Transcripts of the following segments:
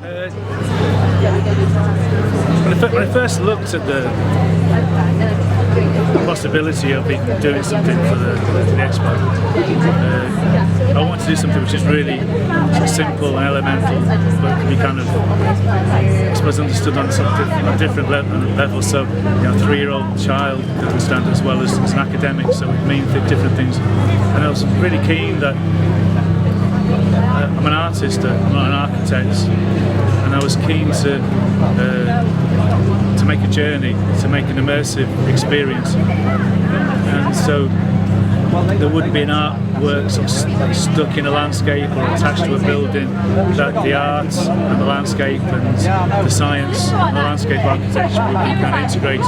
When I first looked at the possibility of doing something for the expo, I wanted to do something which is really sort of simple and elemental, but can be kind of, I suppose, understood on a different level. So, you know, a 3-year-old child can understand as well as an academic, so it means different things. And I was really keen that I'm an artist, I'm not an architect, and I was keen to make a journey, to make an immersive experience, and so there wouldn't be an artwork sort of stuck in a landscape or attached to a building, that the arts and the landscape and the science and the landscape architecture would be kind of integrated.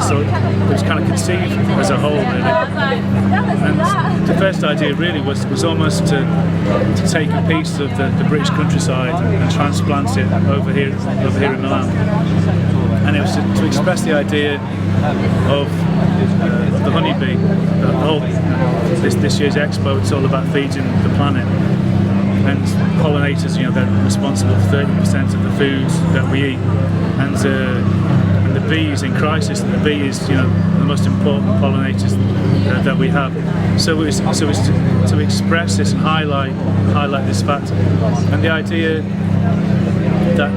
So it was kind of conceived as a whole, really. And the first idea really was almost to take a piece of the British countryside and transplant it over here in Milan. And it was to express the idea of the honeybee. The whole this year's expo, it's all about feeding the planet, and pollinators, you know, they're responsible for 30% of the foods that we eat, and the bee is in crisis, and the bee is, you know, the most important pollinators that we have. So it was to express this and highlight this fact, and the idea that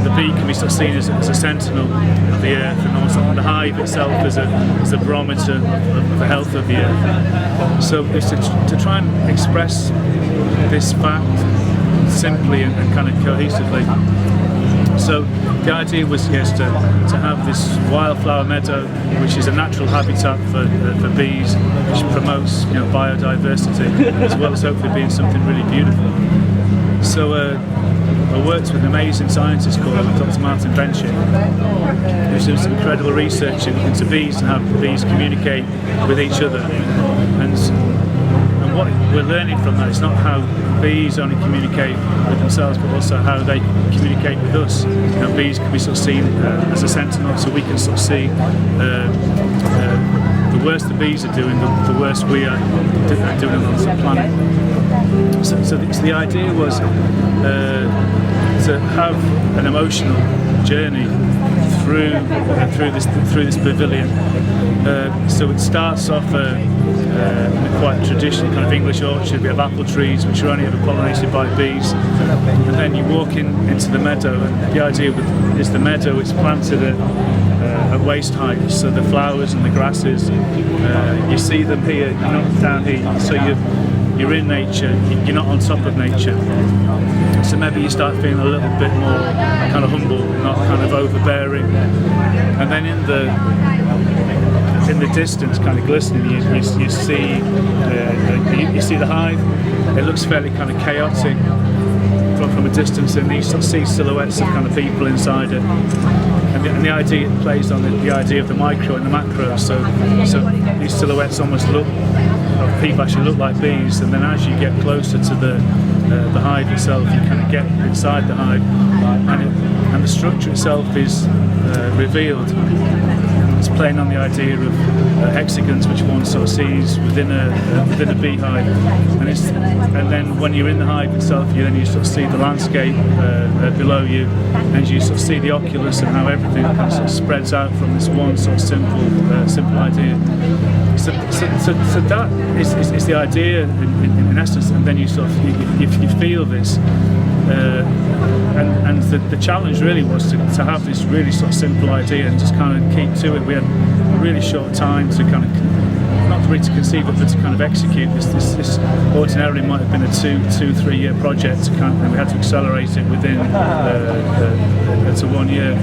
the bee can be sort of seen as a sentinel of the earth, and also the hive itself as a barometer of the health of the earth. So it's to try and express this fact simply and kind of cohesively. So the idea was, yes, to have this wildflower meadow, which is a natural habitat for bees, which promotes, you know, biodiversity, as well as hopefully being something really beautiful. So I worked with an amazing scientist called Dr. Martin Benchik, who's doing some incredible research into bees and how bees communicate with each other. And what we're learning from that is not how bees only communicate with themselves, but also how they communicate with us. You know, bees can be sort of seen as a sentinel, so we can sort of see the worse the bees are doing, the worse we are doing on the planet. So the idea was to have an emotional journey through this pavilion. So it starts off in a quite traditional kind of English orchard. We have apple trees which are only ever pollinated by bees, and then you walk into the meadow, and the idea is the meadow is planted at waist height, so the flowers and the grasses, you see them here, you're not down here, so you're in nature, you're not on top of nature. So maybe you start feeling a little bit more kind of humble, not kind of overbearing. And then in the distance, kind of glistening, you see the hive. It looks fairly kind of chaotic from a distance, and you sort of see silhouettes of kind of people inside it. And the idea plays on the idea of the micro and the macro. So these silhouettes almost people actually look like bees, and then as you get closer to the hive itself, you kind of get inside the hive, and the structure itself is revealed. It's playing on the idea of hexagons, which one sort of sees within a beehive, and then when you're in the hive itself, you sort of see the landscape below you, and you sort of see the oculus and how everything kind of, sort of spreads out from this one sort of simple idea. So that is the idea in essence, and then you sort of you feel this, and the challenge really was to have this really sort of simple idea and just kind of keep to it. We had a really short time to kind of, not really to conceive it, but to kind of execute this. This ordinarily might have been a 2-3 year project, and we had to accelerate it within to 1 year.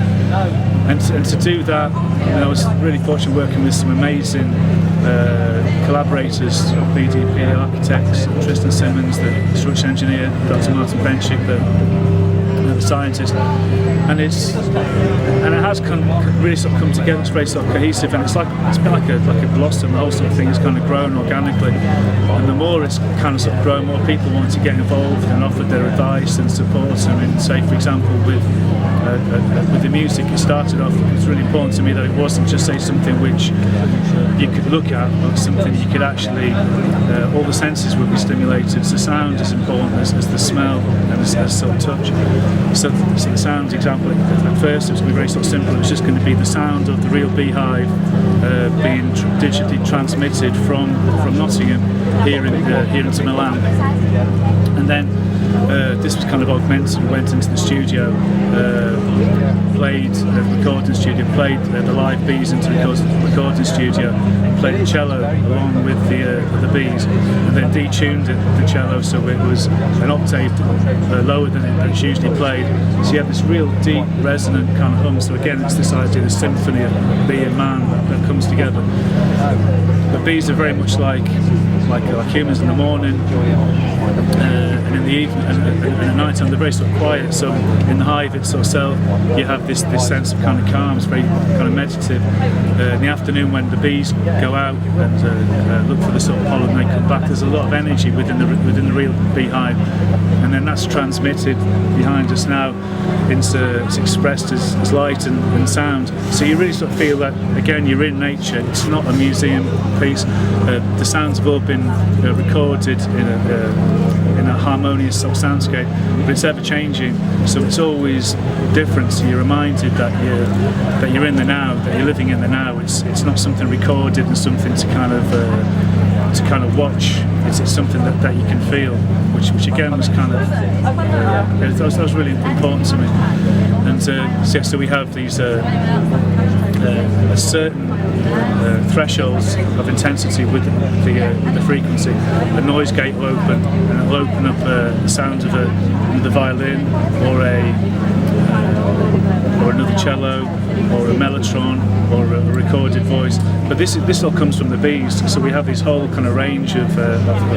And to do that, I was really fortunate working with some amazing collaborators, BDP architects, Tristan Simmons, the construction engineer, Dr. Martin Benchik, the a scientist, and it has really sort of come together. It's very sort of cohesive, and it's been like a blossom. The whole sort of thing has kind of grown organically, and the more it's kind of sort of grown, more people want to get involved and offered their advice and support. I mean, say for example with the music, it started off, it was really important to me that it wasn't just say something which you could look at, but something you could actually, all the senses would be stimulated. So sound is important as the smell and as sort of touch. So the sound example, at first it was going to be very sort of simple. It was just going to be the sound of the real beehive being digitally transmitted from Nottingham here into Milan, and then this was kind of augmented. We went into the studio, played the recording studio, played the live bees into the recording studio, played the cello along with the bees, and then detuned the cello so it was an octave lower than it's usually played. So you have this real deep, resonant kind of hum. So again, it's this idea, the symphony of bee and man that comes together. The bees are very much like humans in the morning. And in the evening and at night time they're very sort of quiet. So in the hive itself you have this sense of kind of calm. It's very kind of meditative. In the afternoon when the bees go out and look for the sort of pollen, they come back. There's a lot of energy within the real beehive, and then that's transmitted behind us now into, it's expressed as light and sound. So you really sort of feel that again you're in nature. It's not a museum piece. The sounds have all been recorded in a harmonious sort of soundscape, but it's ever changing, so it's always different. So you're reminded that you're in the now, that you're living in the now. It's not something recorded and something to kind of watch. It's something that you can feel, which again was kind of that was really important to me. And so we have these a certain thresholds of intensity with the frequency. The noise gate will open, and it will open up the sound of the violin or another cello or a mellotron or a recorded voice. But this all comes from the bees, so we have this whole kind of range of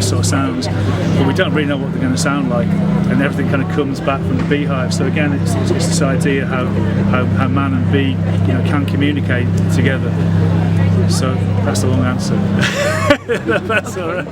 sort of sounds, but we don't really know what they're going to sound like, and everything kind of comes back from the beehive. So again, it's this idea how man and bee can communicate together. So that's the long answer. That's all right.